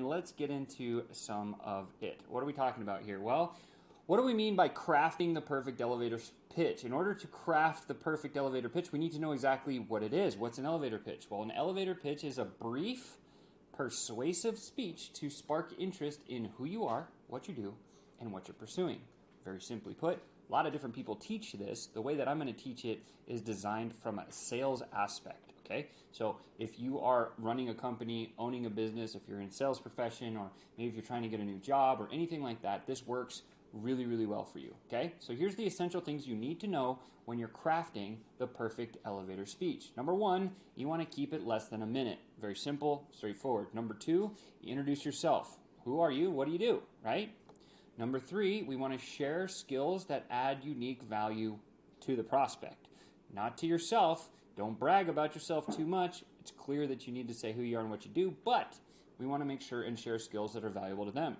and let's get into some of it. What are we talking about here? Well, what do we mean by crafting the perfect elevator pitch? In order to craft the perfect elevator pitch, we need to know exactly what it is. What's an elevator pitch? Well, an elevator pitch is a brief, persuasive speech to spark interest in who you are, what you do, and what you're pursuing. Very simply put, a lot of different people teach this. The way that I'm going to teach it is designed from a sales aspect, okay? So if you are running a company, owning a business, if you're in sales profession, or maybe if you're trying to get a new job or anything like that, this works really, really well for you, okay? So here's the essential things you need to know when you're crafting the perfect elevator speech. Number one, you want to keep it less than a minute. Very simple, straightforward. Number two, you introduce yourself. Who are you? What do you do, right? Number three, we want to share skills that add unique value to the prospect. Not to yourself. Don't brag about yourself too much. It's clear that you need to say who you are and what you do, but we want to make sure and share skills that are valuable to them.